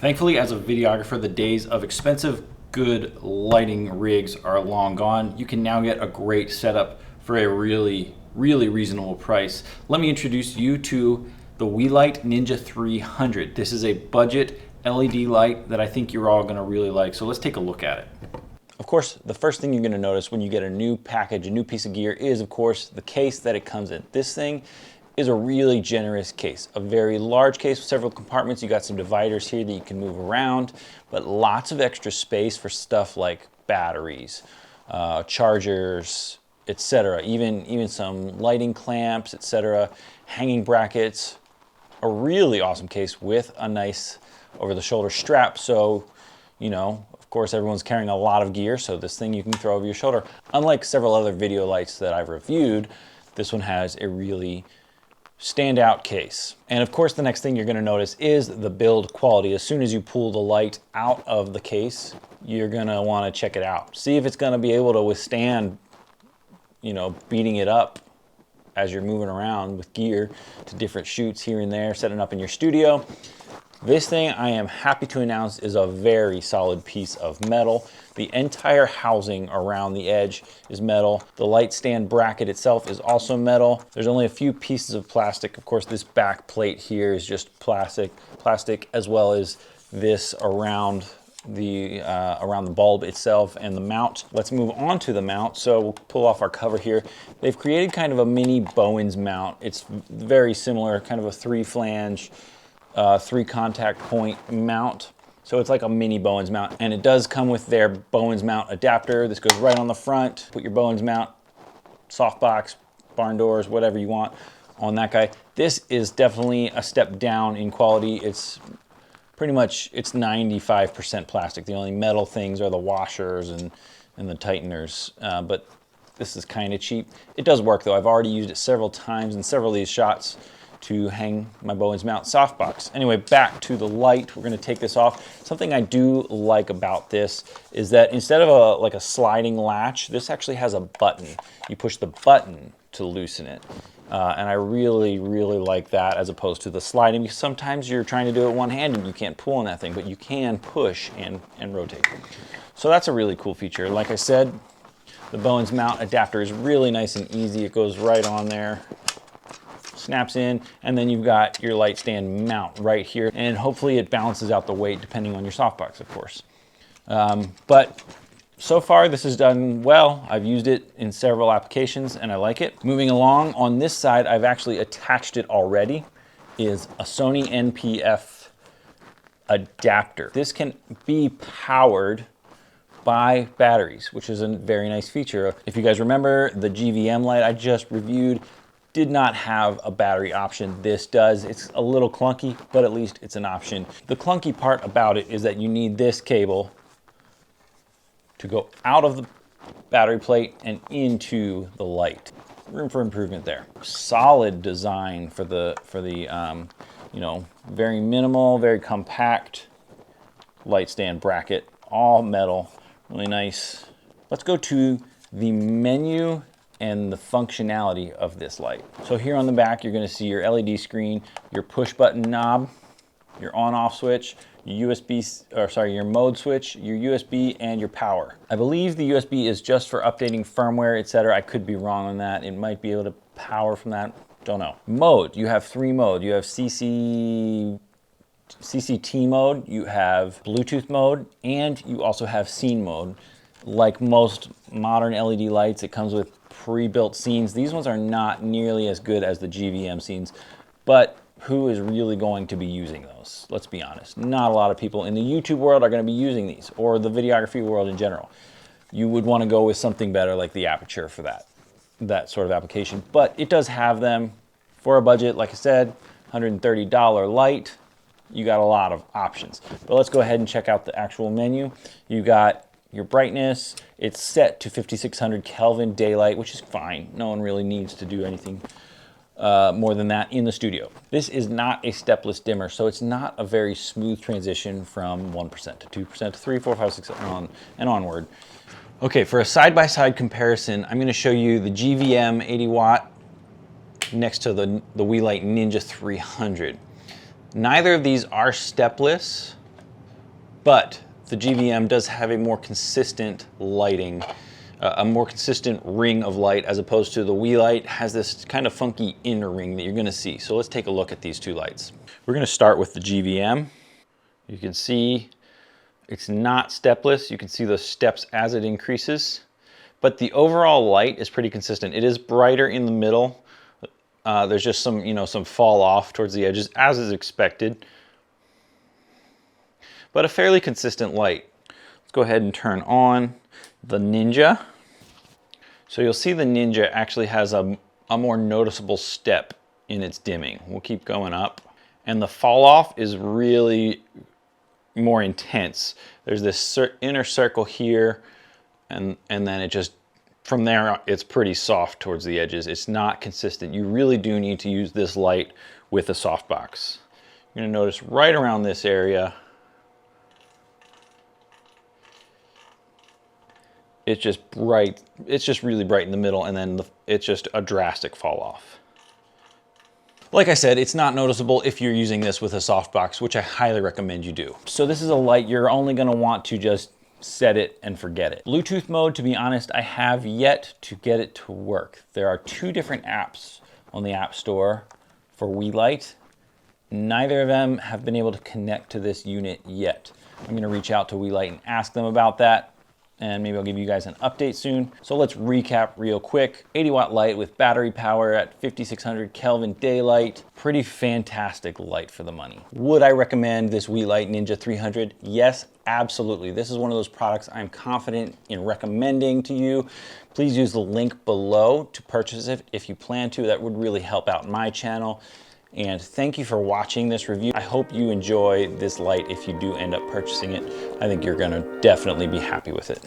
Thankfully, as a videographer, the days of expensive, good lighting rigs are long gone. You can now get a great setup for a really reasonable price. Let me introduce you to the Weeylite Ninja 300. This is a budget LED light that I think you're all gonna really like. So let's take a look at it. Of course, the first thing you're gonna notice when you get a new package, a new piece of gear, is of course the case that it comes in. This thing is a really generous case, a very large case with several compartments. You got some dividers here that you can move around, but lots of extra space for stuff like batteries, chargers, etc. Even some lighting clamps, etc. Hanging brackets. A really awesome case with a nice over-the-shoulder strap. So, you know, of course, everyone's carrying a lot of gear, so this thing you can throw over your shoulder. Unlike several other video lights that I've reviewed, this one has a really standout case. And of course, the next thing you're gonna notice is the build quality. As soon as you pull the light out of the case, you're gonna wanna check it out. See if it's gonna be able to withstand, you know, beating it up as you're moving around with gear to different shoots here and there, setting up in your studio. This thing, I am happy to announce, is a very solid piece of metal. The entire housing around the edge is metal. The light stand bracket itself is also metal. There's only a few pieces of plastic. Of course, this back plate here is just plastic, as well as this around the bulb itself and the mount. Let's move on to the mount. So we'll pull off our cover here. They've created kind of a mini Bowens mount. It's very similar, kind of a three flange, three contact point mount. So it's like a mini Bowens mount, and it does come with their Bowens mount adapter. This goes right on the front. Put your Bowens mount, softbox, barn doors, whatever you want on that guy. This is definitely a step down in quality. It's pretty much, it's 95% plastic. The only metal things are the washers and the tighteners, but this is kind of cheap. It does work though. I've already used it several times in several of these shots to hang my Bowens mount softbox. Anyway, back to the light. We're gonna take this off. Something I do like about this is that instead of like a sliding latch, this actually has a button. You push the button to loosen it. And I really like that as opposed to the sliding, because sometimes you're trying to do it one-handed and you can't pull on that thing, but you can push and rotate. So that's a really cool feature. Like I said, the Bowens mount adapter is really nice and easy. It goes right on there, snaps in, and then you've got your light stand mount right here, and hopefully it balances out the weight depending on your softbox, of course. But so far this has done well. I've used it in several applications and I like it. Moving along, on this side I've actually attached it already, is a Sony NPF adapter. This can be powered by batteries, which is a very nice feature. If you guys remember, the GVM light I just reviewed did not have a battery option. This does. It's a little clunky, but at least it's an option. The clunky part about it is that you need this cable to go out of the battery plate and into the light. Room for improvement there. Solid design for the you know, very minimal, very compact light stand bracket, all metal, really nice. Let's go to the menu and the functionality of this light. So here on the back, you're gonna see your LED screen, your push button knob, your on-off switch, your your mode switch, your USB, and your power. I believe the USB is just for updating firmware, etc. I could be wrong on that. It might be able to power from that, don't know. Mode, you have three modes. You have CCT mode, you have Bluetooth mode, and you also have scene mode. Like most modern LED lights, it comes with pre-built scenes. These ones are not nearly as good as the GVM scenes, but who is really going to be using those? Let's be honest. Not a lot of people in the YouTube world are going to be using these, or the videography world in general. You would want to go with something better like the Aperture for that sort of application, but it does have them for a budget. Like I said, $130 light. You got a lot of options, but let's go ahead and check out the actual menu. You got your brightness. It's set to 5600 Kelvin daylight, which is fine. No one really needs to do anything more than that in the studio. This is not a stepless dimmer, so it's not a very smooth transition from 1% to 2% to 3, 4, 5, 6, and onward. Okay, for a side-by-side comparison, I'm gonna show you the GVM 80 watt next to the Weeylite Ninja 300. Neither of these are stepless, but the GVM does have a more consistent lighting, a more consistent ring of light, as opposed to the Weeylite has this kind of funky inner ring that you're gonna see. So let's take a look at these two lights. We're gonna start with the GVM. You can see it's not stepless. You can see those steps as it increases, but the overall light is pretty consistent. It is brighter in the middle. There's just some, some fall off towards the edges, as is expected, but a fairly consistent light. Let's go ahead and turn on the Ninja. So you'll see the Ninja actually has a more noticeable step in its dimming. We'll keep going up, and the fall off is really more intense. There's this inner circle here, and then it just, from there, it's pretty soft towards the edges. It's not consistent. You really do need to use this light with a softbox. You're gonna notice right around this area, it's just bright. It's just really bright in the middle, and then it's just a drastic fall off. Like I said, it's not noticeable if you're using this with a softbox, which I highly recommend you do. So this is a light you're only gonna want to just set it and forget it. Bluetooth mode, to be honest, I have yet to get it to work. There are 2 different apps on the App Store for Weeylite. Neither of them have been able to connect to this unit yet. I'm gonna reach out to Weeylite and ask them about that, and maybe I'll give you guys an update soon. So let's recap real quick. 80 watt light with battery power at 5600 Kelvin daylight. Pretty fantastic light for the money. Would I recommend this Weeylite Ninja 300? Yes, absolutely. This is one of those products I'm confident in recommending to you. Please use the link below to purchase it if you plan to. That would really help out my channel. And thank you for watching this review. I hope you enjoy this light if you do end up purchasing it. I think you're gonna definitely be happy with it.